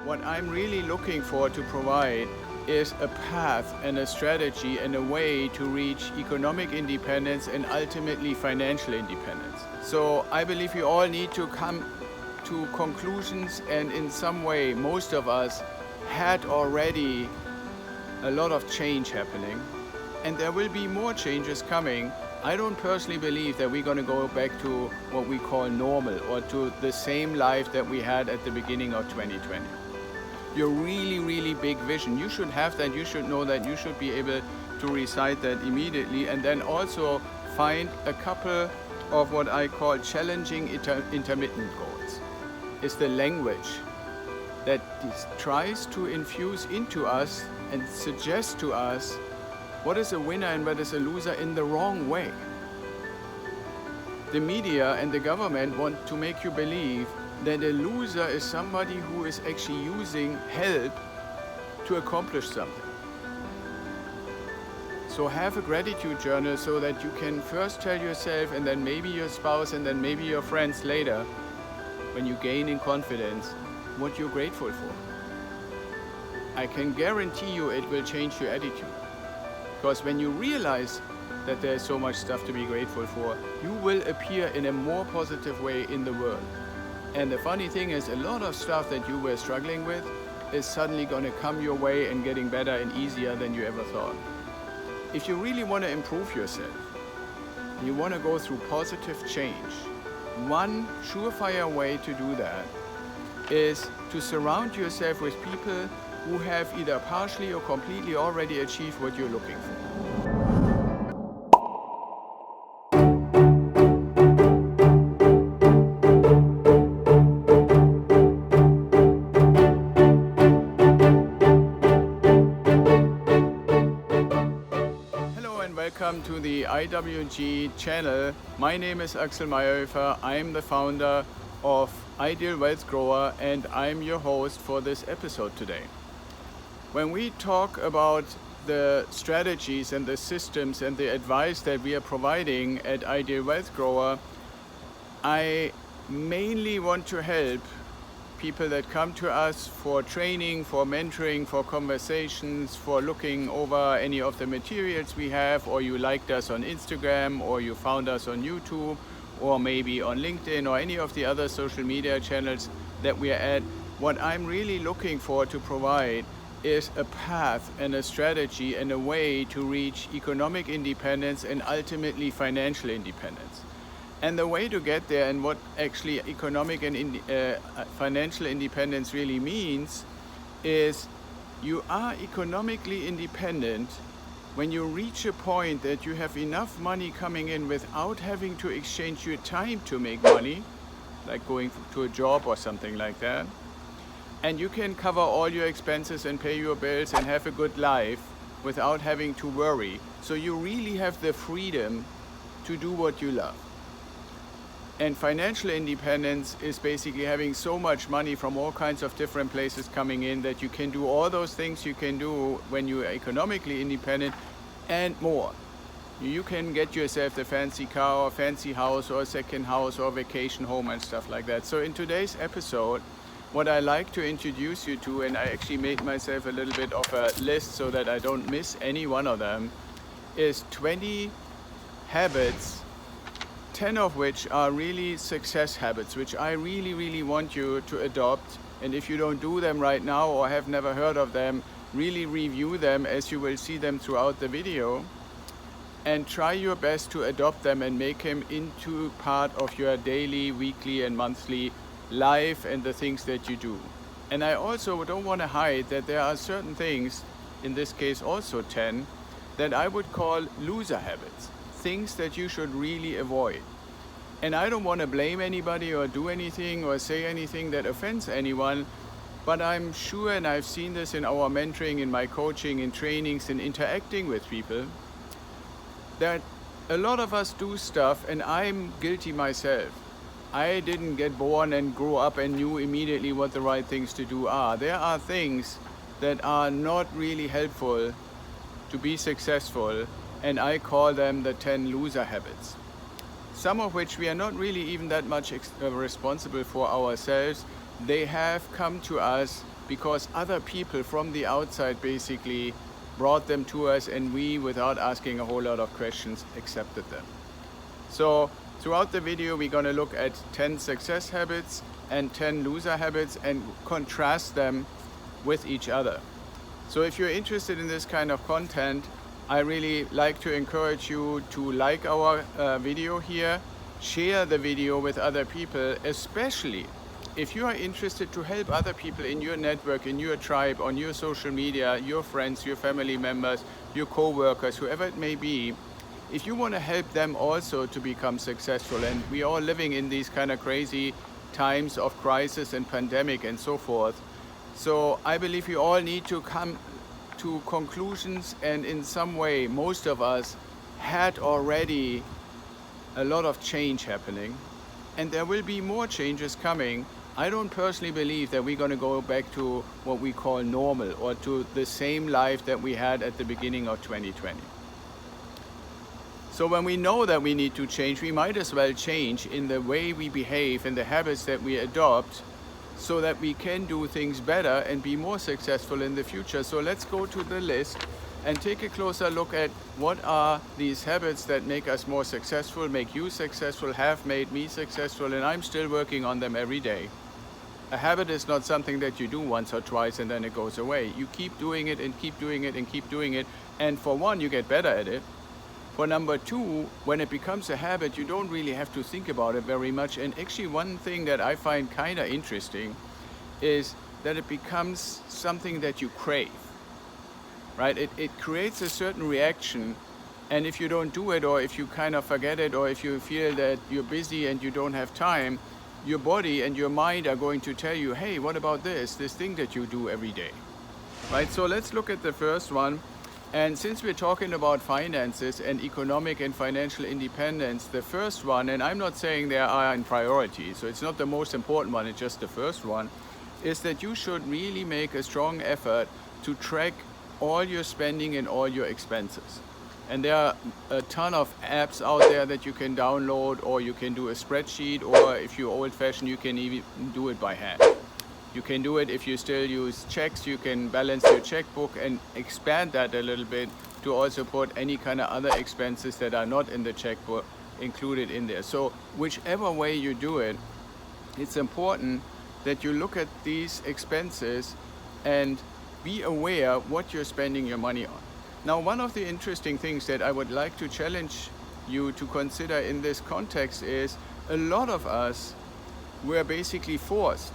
What I'm really looking for to provide is a path and a strategy and a way to reach economic independence and ultimately financial independence. So I believe we all need to come to conclusions, and in some way most of us had already a lot of change happening, and there will be more changes coming. I don't personally believe that we're going to go back to what we call normal or to the same life that we had at the beginning of 2020. Your really big vision, you should have that, you should know that, you should be able to recite that immediately, and then also find a couple of what I call challenging intermittent goals. It's the language that tries to infuse into us and suggest to us what is a winner and what is a loser in the wrong way. The media and the government want to make you believe that a loser is somebody who is actually using help to accomplish something. So have a gratitude journal so that you can first tell yourself, and then maybe your spouse, and then maybe your friends later, when you gain in confidence, what you're grateful for. I can guarantee you it will change your attitude. Because when you realize that there's so much stuff to be grateful for, you will appear in a more positive way in the world. And the funny thing is, a lot of stuff that you were struggling with is suddenly going to come your way and getting better and easier than you ever thought. If you really want to improve yourself, you want to go through positive change, one surefire way to do that is to surround yourself with people who have either partially or completely already achieved what you're looking for. Hello and welcome to the IWG channel. My name is Axel Mayerhofer. I'm the founder of Ideal Wealth Grower, and I'm your host for this episode today. When we talk about the strategies and the systems and the advice that we are providing at Ideal Wealth Grower, I mainly want to help people that come to us for training, for mentoring, for conversations, for looking over any of the materials we have, or you liked us on Instagram, or you found us on YouTube, or maybe on LinkedIn, or any of the other social media channels that we are at. What I'm really looking for to provide is a path and a strategy and a way to reach economic independence and ultimately financial independence. And the way to get there, and what actually economic and financial independence really means, is you are economically independent when you reach a point that you have enough money coming in without having to exchange your time to make money, like going to a job or something like that. And you can cover all your expenses and pay your bills and have a good life without having to worry. So you really have the freedom to do what you love. And financial independence is basically having so much money from all kinds of different places coming in that you can do all those things you can do when you are economically independent and more. You can get yourself the fancy car or fancy house or a second house or vacation home and stuff like that. So in today's episode, what I like to introduce you to, and I actually made myself a little bit of a list so that I don't miss any one of them, is 20 habits, 10 of which are really success habits, which I really want you to adopt. And if you don't do them right now or have never heard of them, really review them as you will see them throughout the video, and try your best to adopt them and make them into part of your daily, weekly and monthly life and the things that you do. And I also don't want to hide that there are certain things, in this case also 10, that I would call loser habits, things that you should really avoid. And I don't want to blame anybody or do anything or say anything that offends anyone, but I'm sure, and I've seen this in our mentoring, in my coaching, in trainings, in interacting with people, that a lot of us do stuff, and I'm guilty myself. I didn't get born and grow up and knew immediately what the right things to do are. There are things that are not really helpful to be successful, and I call them the 10 loser habits. Some of which we are not really even that much responsible for ourselves. They have come to us because other people from the outside basically brought them to us, and we, without asking a whole lot of questions, accepted them. So throughout the video, we're going to look at 10 success habits and 10 loser habits and contrast them with each other. So if you're interested in this kind of content, I really like to encourage you to like our video here, share the video with other people, especially if you are interested to help other people in your network, in your tribe, on your social media, your friends, your family members, your co-workers, whoever it may be. If you want to help them also to become successful, and we are all living in these kind of crazy times of crisis and pandemic and so forth. So I believe you all need to come to conclusions, and in some way, most of us had already a lot of change happening, and there will be more changes coming. I don't personally believe that we're going to go back to what we call normal, or to the same life that we had at the beginning of 2020. So when we know that we need to change, we might as well change in the way we behave and the habits that we adopt, so that we can do things better and be more successful in the future. So let's go to the list and take a closer look at what are these habits that make us more successful, make you successful, have made me successful, and I'm still working on them every day. A habit is not something that you do once or twice and then it goes away. You keep doing it and keep doing it and keep doing it, and for one, you get better at it. For number two, when it becomes a habit, you don't really have to think about it very much. And actually, one thing that I find kind of interesting is that it becomes something that you crave, right? It creates a certain reaction, and if you don't do it, or if you kind of forget it, or if you feel that you're busy and you don't have time, your body and your mind are going to tell you, hey, what about this thing that you do every day, right? So let's look at the first one. And since we're talking about finances and economic and financial independence, the first one, and I'm not saying they are in priority, so it's not the most important one, it's just the first one, is that you should really make a strong effort to track all your spending and all your expenses. And there are a ton of apps out there that you can download, or you can do a spreadsheet, or if you're old-fashioned, you can even do it by hand. You can do it if you still use checks. You can balance your checkbook and expand that a little bit to also put any kind of other expenses that are not in the checkbook included in there. So whichever way you do it, it's important that you look at these expenses and be aware what you're spending your money on. Now, one of the interesting things that I would like to challenge you to consider in this context is a lot of us were basically forced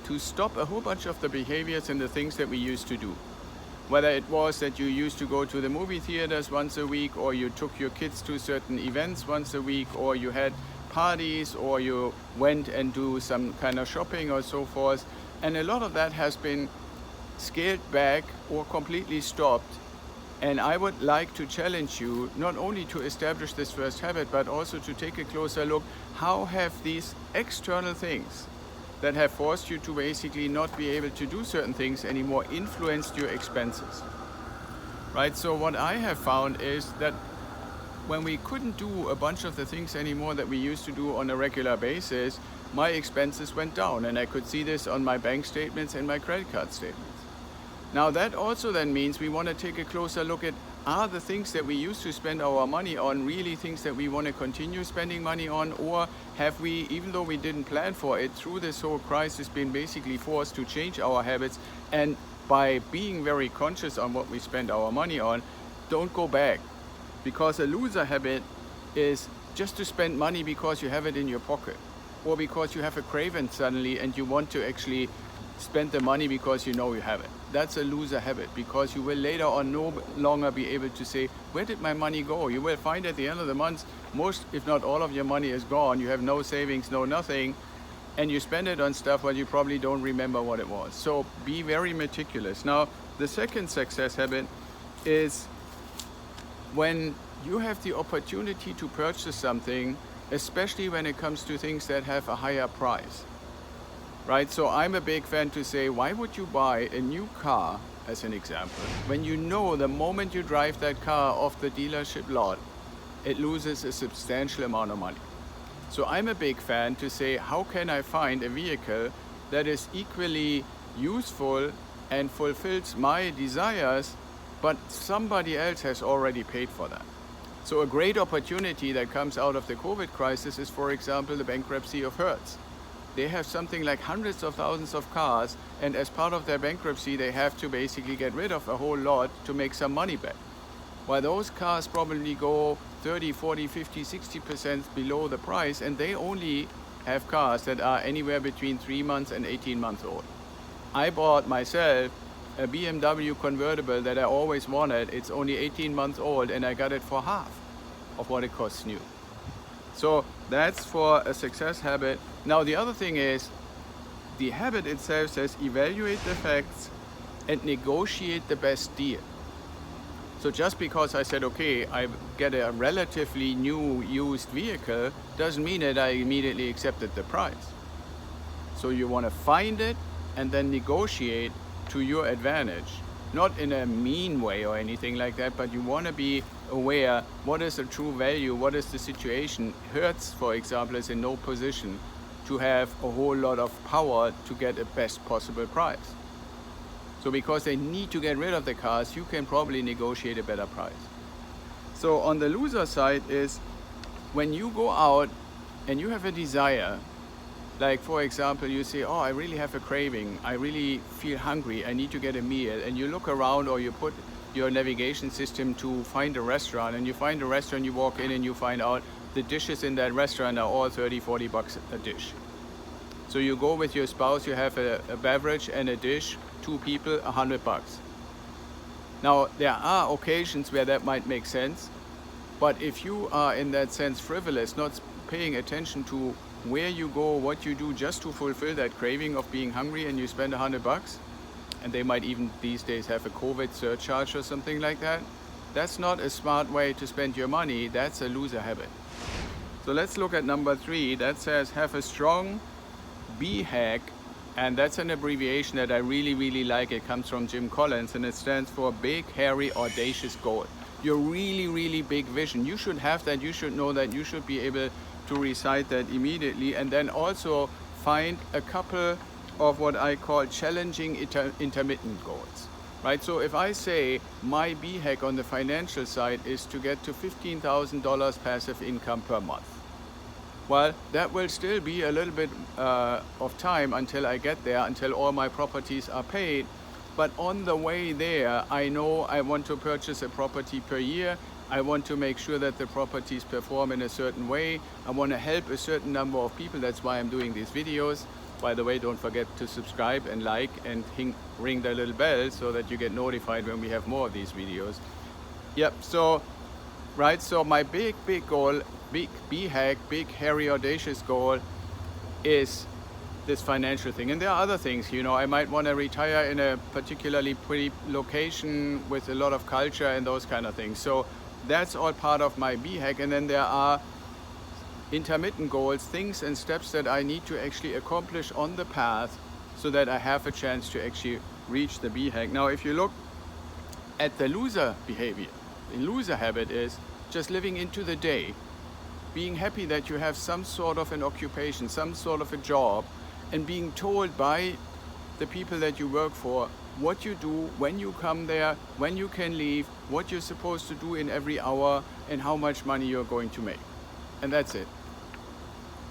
to stop a whole bunch of the behaviors and the things that we used to do. Whether it was that you used to go to the movie theaters once a week, or you took your kids to certain events once a week, or you had parties, or you went and do some kind of shopping or so forth. And a lot of that has been scaled back or completely stopped. And I would like to challenge you not only to establish this first habit, but also to take a closer look, how have these external things that have forced you to basically not be able to do certain things anymore influenced your expenses, right? So what I have found is that when we couldn't do a bunch of the things anymore that we used to do on a regular basis, my expenses went down, and I could see this on my bank statements and my credit card statements. Now that also then means we want to take a closer look at, are the things that we used to spend our money on really things that we want to continue spending money on, or have we, even though we didn't plan for it, through this whole crisis been basically forced to change our habits, and by being very conscious on what we spend our money on, don't go back. Because a loser habit is just to spend money because you have it in your pocket, or because you have a craving suddenly and you want to actually spend the money because you know you have it. That's a loser habit, because you will later on no longer be able to say, where did my money go? You will find at the end of the month, most, if not all of your money is gone. You have no savings, no nothing, and you spend it on stuff where you probably don't remember what it was. So be very meticulous. Now, the second success habit is when you have the opportunity to purchase something, especially when it comes to things that have a higher price. Right, so I'm a big fan to say, why would you buy a new car, as an example, when you know the moment you drive that car off the dealership lot, it loses a substantial amount of money. So I'm a big fan to say, how can I find a vehicle that is equally useful and fulfills my desires, but somebody else has already paid for that. So a great opportunity that comes out of the COVID crisis is, for example, the bankruptcy of Hertz. They have something like hundreds of thousands of cars, and as part of their bankruptcy, they have to basically get rid of a whole lot to make some money back. While those cars probably go 30, 40, 50, 60% below the price, and they only have cars that are anywhere between 3 months and 18 months old. I bought myself a BMW convertible that I always wanted. It's only 18 months old, and I got it for half of what it costs new. So that's for a success habit. Now the other thing is, the habit itself says evaluate the facts and negotiate the best deal. So just because I said, okay, I get a relatively new used vehicle, doesn't mean that I immediately accepted the price. So you want to find it and then negotiate to your advantage. Not in a mean way or anything like that, but you want to be aware what is the true value, what is the situation. Hertz, for example, is in no position to have a whole lot of power to get a best possible price. So because they need to get rid of the cars, you can probably negotiate a better price. So on the loser side is when you go out and you have a desire, like for example, you say, oh, I really have a craving, I really feel hungry, I need to get a meal, and you look around or you put your navigation system to find a restaurant, and you find a restaurant, you walk in and you find out the dishes in that restaurant are all 30, 40 bucks a dish. So you go with your spouse, you have a beverage and a dish, 2 people, 100 bucks. Now, there are occasions where that might make sense, but if you are in that sense frivolous, not paying attention to where you go, what you do just to fulfill that craving of being hungry, and you spend 100 bucks, and they might even these days have a COVID surcharge or something like that, that's not a smart way to spend your money, that's a loser habit. So let's look at number 3, that says have a strong BHAG, and that's an abbreviation that I really like. It comes from Jim Collins, and it stands for Big, Hairy, Audacious Goal. Your really big vision, you should have that, you should know that, you should be able to recite that immediately, and then also find a couple of what I call challenging intermittent goals, right? So if I say my BHAG on the financial side is to get to $15,000 passive income per month, well, that will still be a little bit of time until I get there, until all my properties are paid. But on the way there, I know I want to purchase a property per year. I want to make sure that the properties perform in a certain way. I want to help a certain number of people. That's why I'm doing these videos. By the way, don't forget to subscribe and like and ring the little bell so that you get notified when we have more of these videos. Yep, so, right, so my big goal, big BHAG, big, hairy, audacious goal is this financial thing. And there are other things, you know, I might want to retire in a particularly pretty location with a lot of culture and those kind of things. So that's all part of my BHAG. And then there are intermittent goals, things and steps that I need to actually accomplish on the path so that I have a chance to actually reach the BHAG. Now, if you look at the loser behavior, the loser habit is just living into the day, being happy that you have some sort of an occupation, some sort of a job, and being told by the people that you work for what you do, when you come there, when you can leave, what you're supposed to do in every hour, and how much money you're going to make. And that's it.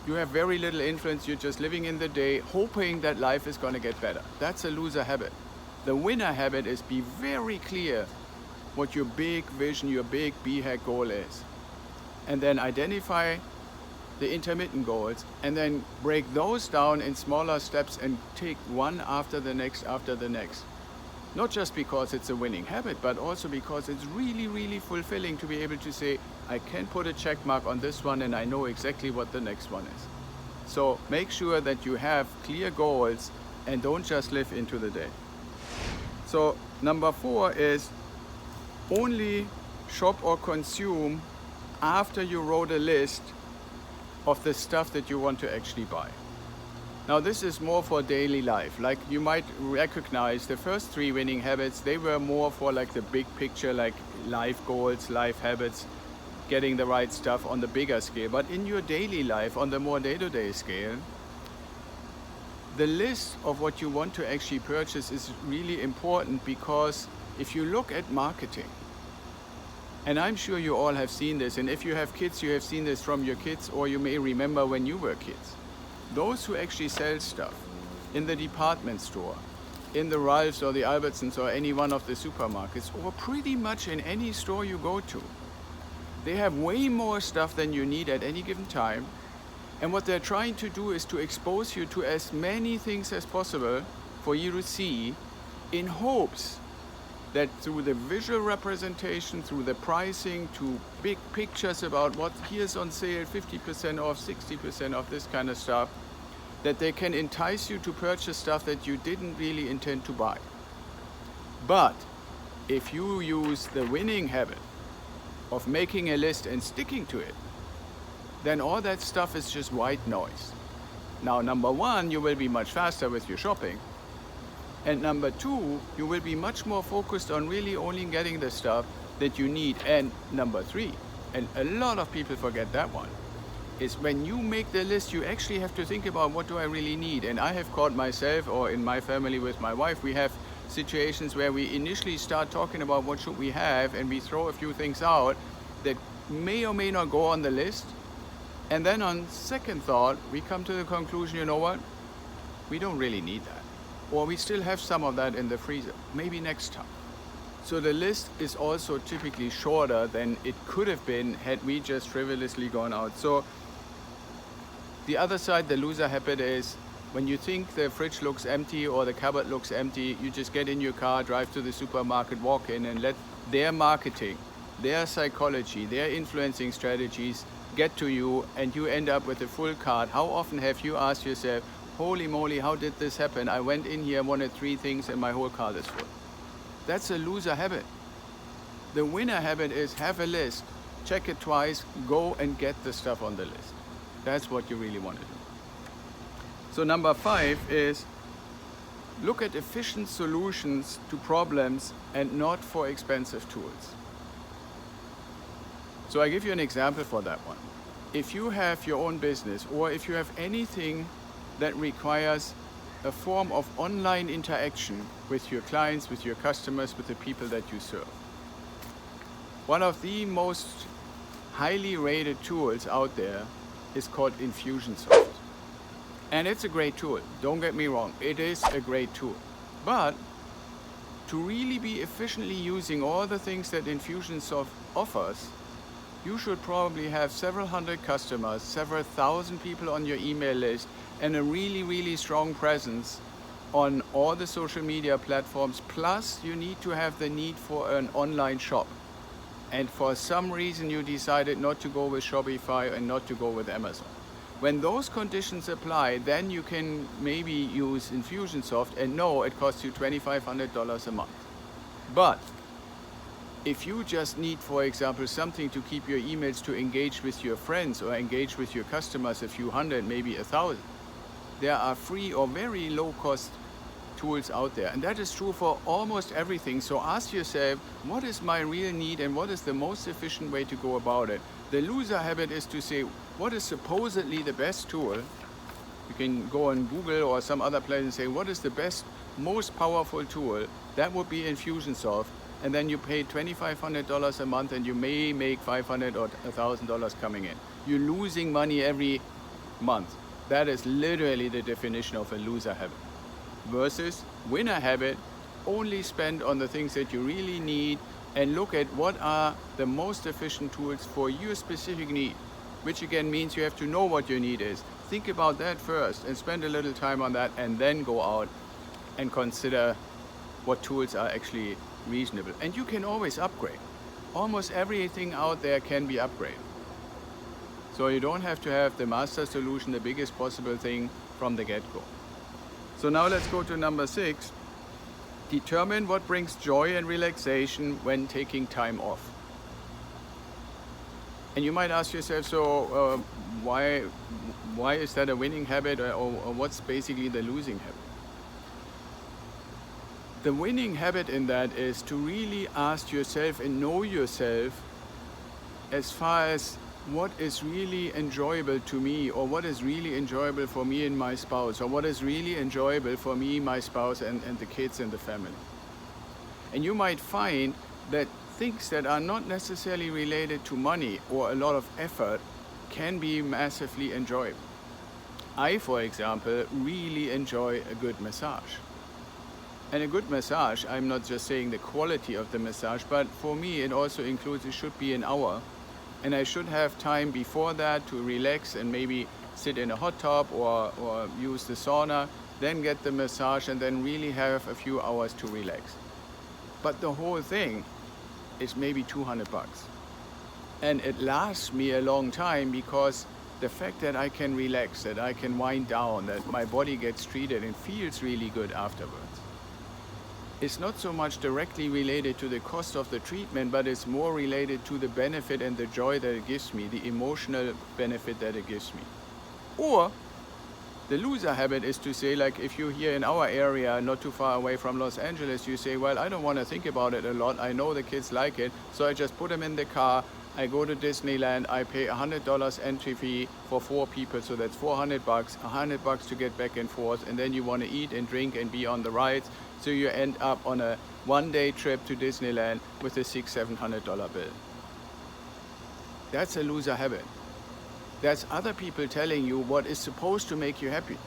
You have very little influence, you're just living in the day, hoping that life is going to get better. That's a loser habit. The winner habit is be very clear what your big vision, your big BHAG goal is. And then identify the intermittent goals, and then break those down in smaller steps and take one after the next after the next. Not just because it's a winning habit, but also because it's really fulfilling to be able to say, I can put a check mark on this one and I know exactly what the next one is. So make sure that you have clear goals and don't just live into the day. So number 4 is only shop or consume after you wrote a list of the stuff that you want to actually buy. Now this is more for daily life. Like you might recognize the first 3 winning habits, they were more for like the big picture, like life goals, life habits, getting the right stuff on the bigger scale. But in your daily life, on the more day-to-day scale, The list of what you want to actually purchase is really important, because if you look at marketing, and I'm sure you all have seen this, and if you have kids, you have seen this from your kids, or you may remember when you were kids. Those who actually sell stuff in the department store, in the Ralphs or the Albertsons or any one of the supermarkets, or pretty much in any store you go to, they have way more stuff than you need at any given time. And what they're trying to do is to expose you to as many things as possible for you to see, in hopes that through the visual representation, through the pricing, to big pictures about what here's on sale, 50% off, 60% off, this kind of stuff, that they can entice you to purchase stuff that you didn't really intend to buy. But if you use the winning habit of making a list and sticking to it, then all that stuff is just white noise. Now, number one, you will be much faster with your shopping. And number two, you will be much more focused on really only getting the stuff that you need. And number three, and a lot of people forget that one, is when you make the list, you actually have to think about, what do I really need? And I have caught myself, or in my family with my wife, we have situations where we initially start talking about what should we have, and we throw a few things out that may or may not go on the list. And then on second thought, we come to the conclusion, you know what? We don't really need that. Or we still have some of that in the freezer. Maybe next time. So the list is also typically shorter than it could have been had we just frivolously gone out. So the other side, the loser habit, is when you think the fridge looks empty or the cupboard looks empty, you just get in your car, drive to the supermarket, walk in, and let their marketing, their psychology, their influencing strategies get to you, and you end up with a full cart. How often have you asked yourself, holy moly, how did this happen? I went in here, wanted 3 things, and my whole cart is full. That's a loser habit. The winner habit is have a list, check it twice, go and get the stuff on the list. That's what you really want to do. So number 5 is look at efficient solutions to problems and not for expensive tools. So I give you an example for that one. If you have your own business, or if you have anything that requires a form of online interaction with your clients, with your customers, with the people that you serve, one of the most highly rated tools out there is called Infusionsoft. And it's a great tool, don't get me wrong, it is a great tool. But to really be efficiently using all the things that Infusionsoft offers, you should probably have several hundred customers, several thousand people on your email list, and a really, really strong presence on all the social media platforms. Plus, you need to have the need for an online shop. And for some reason, you decided not to go with Shopify and not to go with Amazon. When those conditions apply, then you can maybe use Infusionsoft, and no, it costs you $2,500 a month. But if you just need, for example, something to keep your emails, to engage with your friends or engage with your customers, a few hundred, maybe 1,000, there are free or very low-cost tools out there. And that is true for almost everything. So ask yourself, what is my real need and what is the most efficient way to go about it? The loser habit is to say, what is supposedly the best tool? You can go on Google or some other place and say, what is the best, most powerful tool? That would be Infusionsoft. And then you pay $2,500 a month and you may make $500 or $1,000 coming in. You're losing money every month. That is literally the definition of a loser habit. Versus winner habit, only spend on the things that you really need and look at what are the most efficient tools for your specific need, which again means you have to know what your need is. Think about that first and spend a little time on that, and then go out and consider what tools are actually reasonable. And you can always upgrade. Almost everything out there can be upgraded. So you don't have to have the master solution, the biggest possible thing from the get-go. So now let's go to number 6. Determine what brings joy and relaxation when taking time off. And you might ask yourself, so why is that a winning habit, or what's basically the losing habit? The winning habit in that is to really ask yourself and know yourself as far as what is really enjoyable to me, or what is really enjoyable for me and my spouse, or what is really enjoyable for me, my spouse, and the kids and the family. And you might find that things that are not necessarily related to money or a lot of effort can be massively enjoyable. I, for example, really enjoy a good massage. And a good massage, I'm not just saying the quality of the massage, but for me it also includes, it should be an hour. And I should have time before that to relax and maybe sit in a hot tub or use the sauna, then get the massage, and then really have a few hours to relax. But the whole thing is maybe $200. And it lasts me a long time because the fact that I can relax, that I can wind down, that my body gets treated and feels really good afterwards, it's not so much directly related to the cost of the treatment, but it's more related to the benefit and the joy that it gives me, the emotional benefit that it gives me. Or the loser habit is to say, like if you're here in our area, not too far away from Los Angeles, you say, well, I don't want to think about it a lot. I know the kids like it, so I just put them in the car. I go to Disneyland, I pay $100 entry fee for 4 people, so that's $400, $100 to get back and forth, and then you want to eat and drink and be on the rides, so you end up on a one-day trip to Disneyland with a $600-700 bill. That's a loser habit. That's other people telling you what is supposed to make you happy.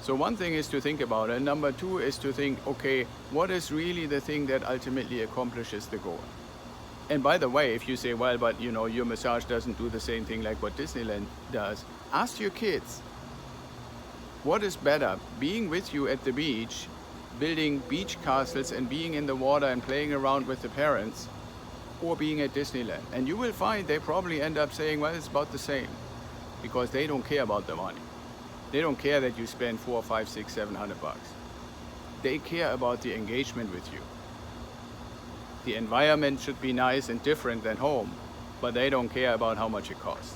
So one thing is to think about it. Number 2 is to think, okay, what is really the thing that ultimately accomplishes the goal? And by the way, if you say, well, but you know, your massage doesn't do the same thing like what Disneyland does, ask your kids, what is better, being with you at the beach, building beach castles and being in the water and playing around with the parents, or being at Disneyland? And you will find they probably end up saying, well, it's about the same, because they don't care about the money. They don't care that you spend $400, $500, $600, $700. They care about the engagement with you. The environment should be nice and different than home, but they don't care about how much it costs.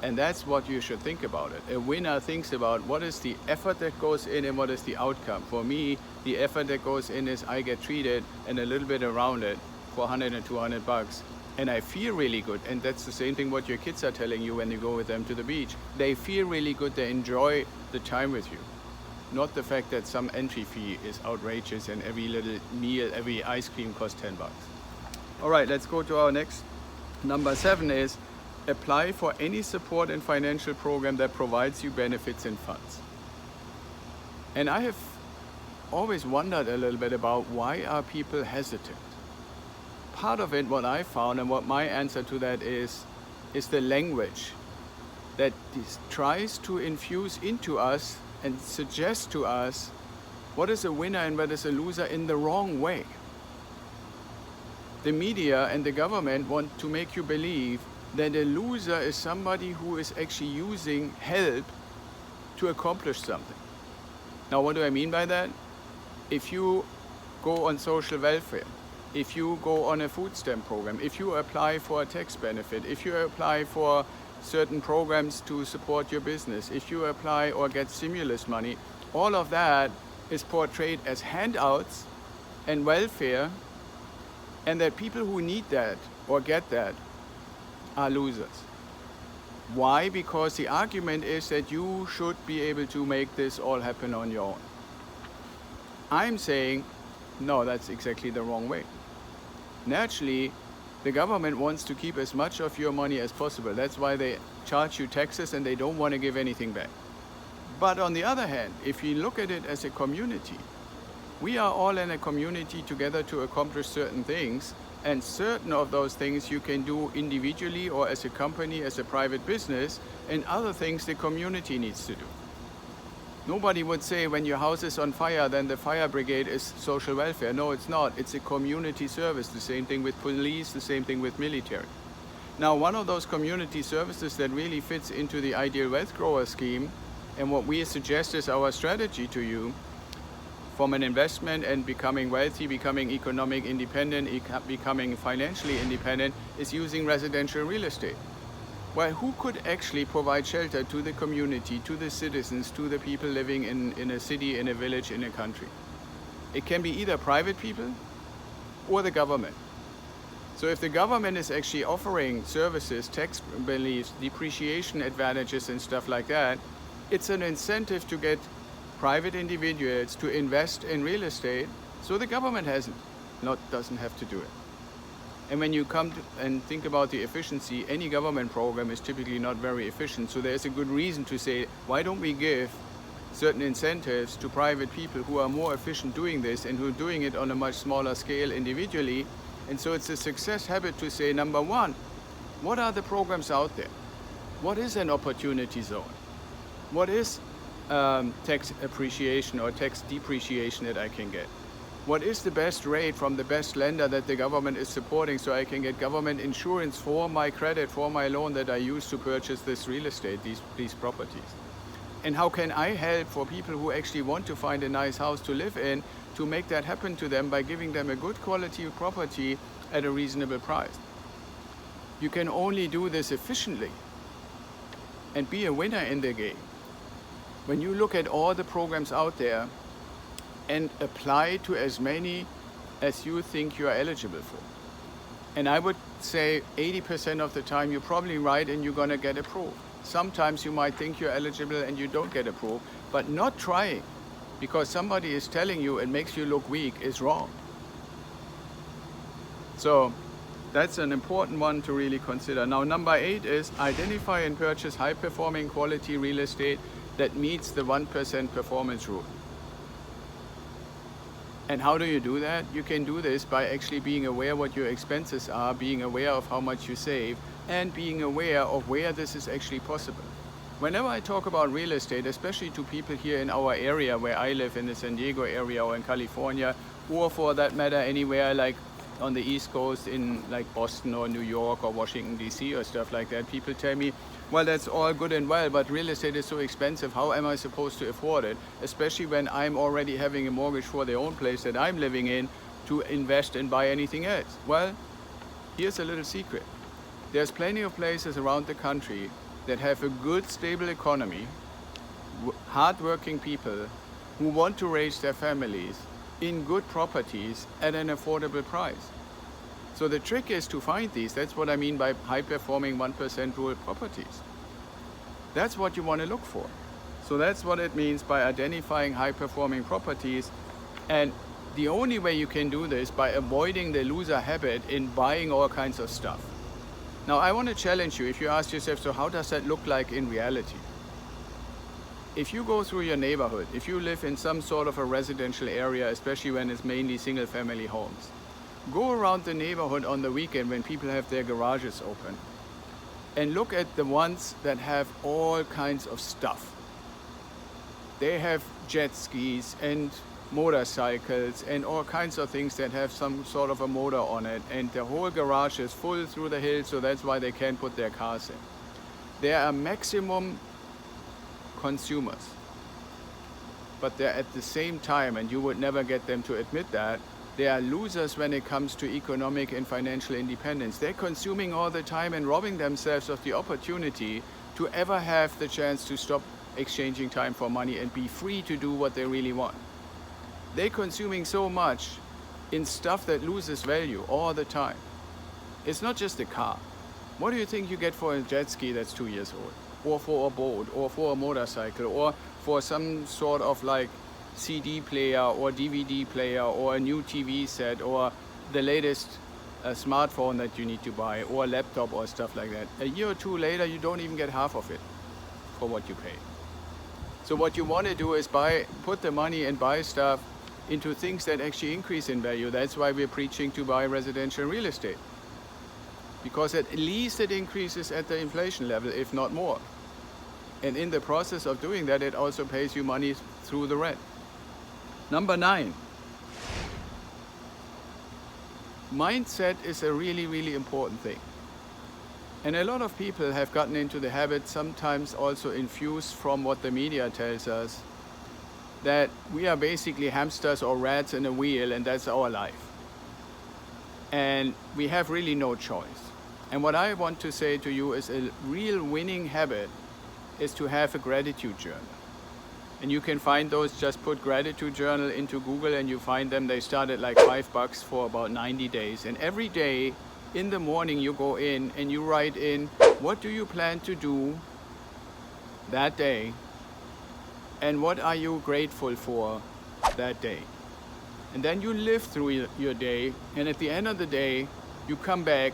And that's what you should think about it. A winner thinks about what is the effort that goes in and what is the outcome. For me, the effort that goes in is I get treated and a little bit around it for $100 and $200, and I feel really good. And that's the same thing what your kids are telling you when you go with them to the beach. They feel really good, they enjoy the time with you. Not the fact that some entry fee is outrageous and every little meal, every ice cream costs $10. All right, let's go to our next. Number 7 is apply for any support and financial program that provides you benefits and funds. And I have always wondered a little bit about why are people hesitant. Part of it, what I found and what my answer to that is the language that tries to infuse into us and suggest to us what is a winner and what is a loser in the wrong way. The media and the government want to make you believe that a loser is somebody who is actually using help to accomplish something. Now, what do I mean by that? If you go on social welfare, if you go on a food stamp program, if you apply for a tax benefit, if you apply for certain programs to support your business, if you apply or get stimulus money, all of that is portrayed as handouts and welfare, and that people who need that or get that are losers. Why? Because the argument is that you should be able to make this all happen on your own. I'm saying, no, that's exactly the wrong way. Naturally, the government wants to keep as much of your money as possible. That's why they charge you taxes and they don't want to give anything back. But on the other hand, if you look at it as a community, we are all in a community together to accomplish certain things, and certain of those things you can do individually or as a company, as a private business, and other things the community needs to do. Nobody would say when your house is on fire, then the fire brigade is social welfare. No, it's not. It's a community service. The same thing with police, the same thing with military. Now, one of those community services that really fits into the Ideal Wealth Grower scheme, and what we suggest is our strategy to you, from an investment and becoming wealthy, becoming economic independent, becoming financially independent, is using residential real estate. Well, who could actually provide shelter to the community, to the citizens, to the people living in a city, in a village, in a country? It can be either private people or the government. So if the government is actually offering services, tax reliefs, depreciation advantages and stuff like that, it's an incentive to get private individuals to invest in real estate, so the government doesn't have to do it. And when you come to and think about the efficiency, any government program is typically not very efficient. So there's a good reason to say, why don't we give certain incentives to private people who are more efficient doing this and who are doing it on a much smaller scale individually. And so it's a success habit to say, number one, what are the programs out there? What is an opportunity zone? What is tax appreciation or tax depreciation that I can get? What is the best rate from the best lender that the government is supporting so I can get government insurance for my credit, for my loan that I use to purchase this real estate, these properties? And how can I help for people who actually want to find a nice house to live in to make that happen to them by giving them a good quality property at a reasonable price? You can only do this efficiently and be a winner in the game when you look at all the programs out there and apply to as many as you think you are eligible for. And I would say 80% of the time you're probably right and you're gonna get approved. Sometimes you might think you're eligible and you don't get approved, but not trying because somebody is telling you and makes you look weak is wrong. So that's an important one to really consider. Now, number 8 is identify and purchase high-performing quality real estate that meets the 1% performance rule. And how do you do that? You can do this by actually being aware what your expenses are, being aware of how much you save, and being aware of where this is actually possible. Whenever I talk about real estate, especially to people here in our area where I live, in the San Diego area or in California, or for that matter anywhere like on the East Coast in like Boston or New York or Washington DC or stuff like that, people tell me, well, that's all good and well, but real estate is so expensive, how am I supposed to afford it? Especially when I'm already having a mortgage for the own place that I'm living in to invest and buy anything else. Well, here's a little secret. There's plenty of places around the country that have a good, stable economy, hardworking people who want to raise their families in good properties at an affordable price. So the trick is to find these. That's what I mean by high-performing 1% rule properties. That's what you want to look for. So that's what it means by identifying high-performing properties. And the only way you can do this by avoiding the loser habit in buying all kinds of stuff. Now, I want to challenge you if you ask yourself, so how does that look like in reality? If you go through your neighborhood, if you live in some sort of a residential area, especially when it's mainly single-family homes, go around the neighborhood on the weekend when people have their garages open and look at the ones that have all kinds of stuff. They have jet skis and motorcycles and all kinds of things that have some sort of a motor on it, and the whole garage is full through the hill, so that's why they can't put their cars in. They are maximum consumers, but they're at the same time, and you would never get them to admit that, they are losers when it comes to economic and financial independence. They're consuming all the time and robbing themselves of the opportunity to ever have the chance to stop exchanging time for money and be free to do what they really want. They're consuming so much in stuff that loses value all the time. It's not just a car. What do you think you get for a jet ski that's 2 years old? Or for a boat, or for a motorcycle, or for some sort of like CD player or DVD player or a new TV set or the latest smartphone that you need to buy or a laptop or stuff like that. A year or two later, you don't even get half of it for what you pay. So what you want to do is put the money and buy stuff into things that actually increase in value. That's why we're preaching to buy residential real estate, because at least it increases at the inflation level, if not more. And in the process of doing that, it also pays you money through the rent. Number 9, mindset is a really, really important thing. And a lot of people have gotten into the habit, sometimes also infused from what the media tells us, that we are basically hamsters or rats in a wheel and that's our life. And we have really no choice. And what I want to say to you is a real winning habit is to have a gratitude journal. And you can find those, just put gratitude journal into Google and you find them. They start at like $5 for about 90 days. And every day in the morning you go in and you write in what do you plan to do that day and what are you grateful for that day. And then you live through your day, and at the end of the day you come back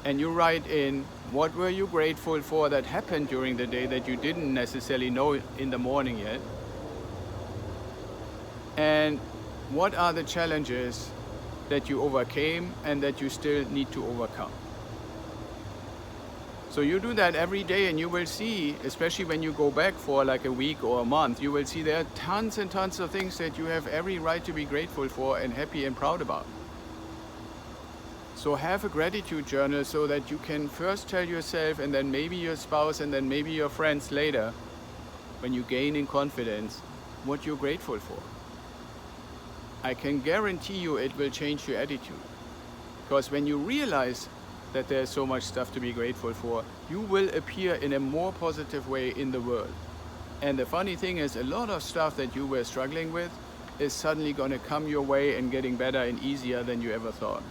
and you write in what were you grateful for that happened during the day that you didn't necessarily know in the morning yet, and what are the challenges that you overcame and that you still need to overcome. So you do that every day and you will see, especially when you go back for like a week or a month, you will see there are tons and tons of things that you have every right to be grateful for and happy and proud about. So have a gratitude journal so that you can first tell yourself and then maybe your spouse and then maybe your friends later, when you gain in confidence, what you're grateful for. I can guarantee you it will change your attitude. Because when you realize that there's so much stuff to be grateful for, you will appear in a more positive way in the world. And the funny thing is, a lot of stuff that you were struggling with is suddenly going to come your way and getting better and easier than you ever thought.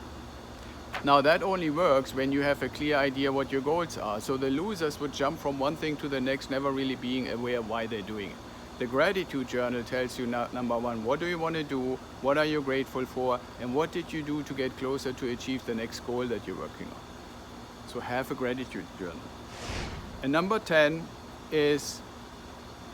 Now that only works when you have a clear idea what your goals are. So the losers would jump from one thing to the next, never really being aware why they're doing it. The gratitude journal tells you, number one, what do you want to do, what are you grateful for, and what did you do to get closer to achieve the next goal that you're working on. So have a gratitude journal. And number 10 is,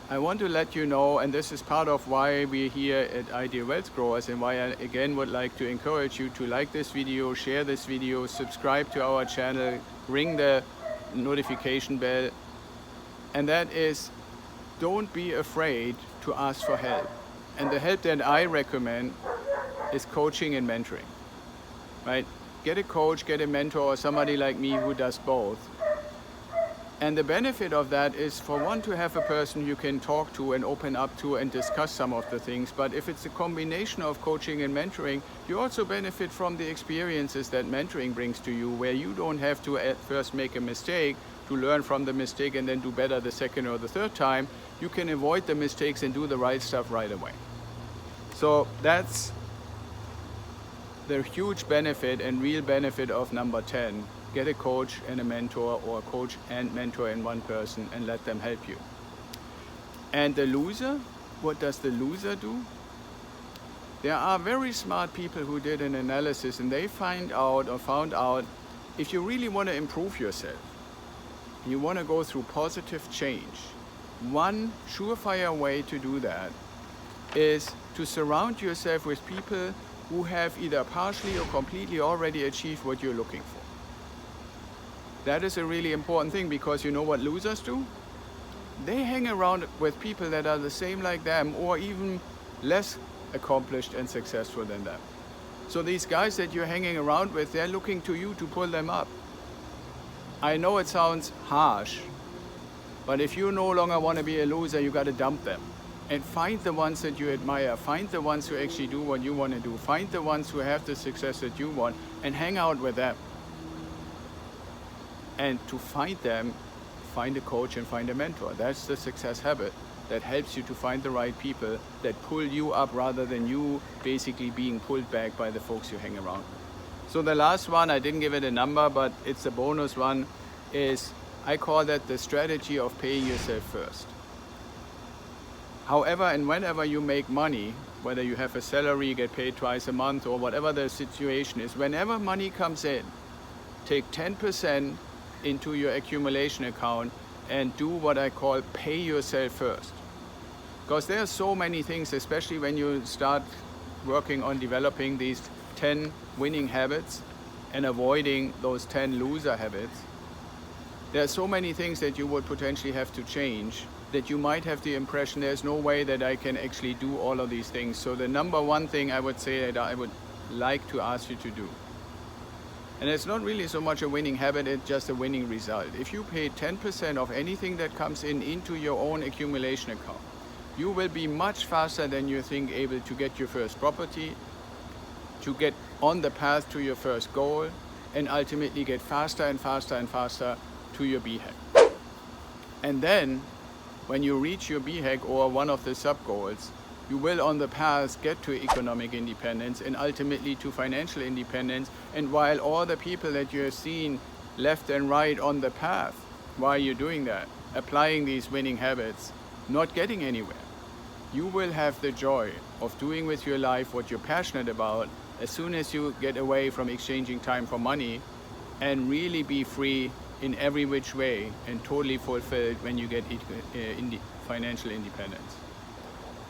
I want to let you know, and this is part of why we're here at Ideal Wealth Growers and why I again would like to encourage you to like this video, share this video, subscribe to our channel, ring the notification bell, and that is, don't be afraid to ask for help. And the help that I recommend is coaching and mentoring, right? Get a coach, get a mentor, or somebody like me who does both. And the benefit of that is, for one, to have a person you can talk to and open up to and discuss some of the things. But if it's a combination of coaching and mentoring, you also benefit from the experiences that mentoring brings to you, where you don't have to at first make a mistake to learn from the mistake and then do better the second or the third time. You can avoid the mistakes and do the right stuff right away. So that's the huge benefit and real benefit of number 10. Get a coach and a mentor, or a coach and mentor in one person, and let them help you. And the loser, what does the loser do? There are very smart people who did an analysis, and they found out if you really want to improve yourself, you want to go through positive change, one surefire way to do that is to surround yourself with people who have either partially or completely already achieved what you're looking for. That is a really important thing, because you know what losers do? They hang around with people that are the same like them, or even less accomplished and successful than them. So these guys that you're hanging around with, they're looking to you to pull them up. I know it sounds harsh, but if you no longer want to be a loser, you got to dump them. And find the ones that you admire, find the ones who actually do what you want to do, find the ones who have the success that you want, and hang out with them. And to find them, find a coach and find a mentor. That's the success habit that helps you to find the right people that pull you up rather than you basically being pulled back by the folks you hang around with. So the last one, I didn't give it a number, but it's a bonus one, is I call that the strategy of paying yourself first. However and whenever you make money, whether you have a salary, get paid twice a month, or whatever the situation is, whenever money comes in, take 10% into your accumulation account and do what I call pay yourself first. Because there are so many things, especially when you start working on developing these 10 winning habits and avoiding those 10 loser habits. There are so many things that you would potentially have to change that you might have the impression there's no way that I can actually do all of these things. So the number one thing I would say that I would like to ask you to do, and it's not really so much a winning habit, it's just a winning result. If you pay 10% of anything that comes in into your own accumulation account, you will be much faster than you think able to get your first property, to get on the path to your first goal, and ultimately get faster and faster and faster to your BHAG. And then when you reach your BHAG or one of the sub goals, you will on the path get to economic independence and ultimately to financial independence. And while all the people that you have seen left and right on the path, while you're doing that, applying these winning habits, not getting anywhere, you will have the joy of doing with your life what you're passionate about as soon as you get away from exchanging time for money and really be free in every which way and totally fulfilled when you get financial independence.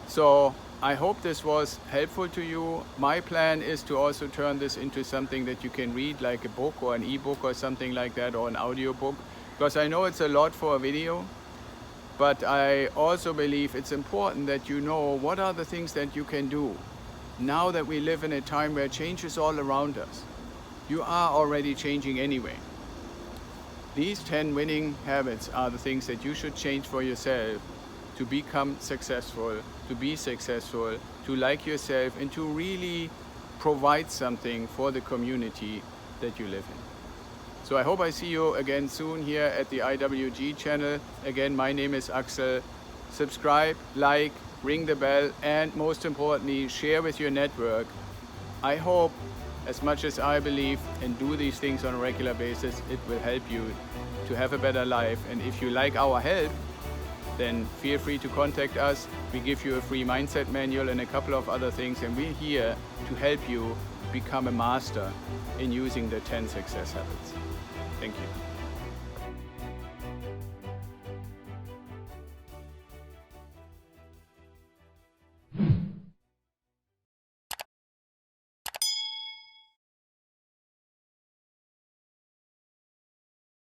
So I hope this was helpful to you. My plan is to also turn this into something that you can read, like a book or an ebook or something like that, or an audio book, because I know it's a lot for a video. But I also believe it's important that you know what are the things that you can do now that we live in a time where change is all around us. You are already changing anyway. These 10 winning habits are the things that you should change for yourself to become successful, to be successful, to like yourself, and to really provide something for the community that you live in. So I hope I see you again soon here at the IWG channel. Again, my name is Axel. Subscribe, like, ring the bell, and most importantly, share with your network. I hope, as much as I believe and do these things on a regular basis, it will help you to have a better life. And if you like our help, then feel free to contact us. We give you a free mindset manual and a couple of other things, and we're here to help you become a master in using the 10 success habits. Thank you.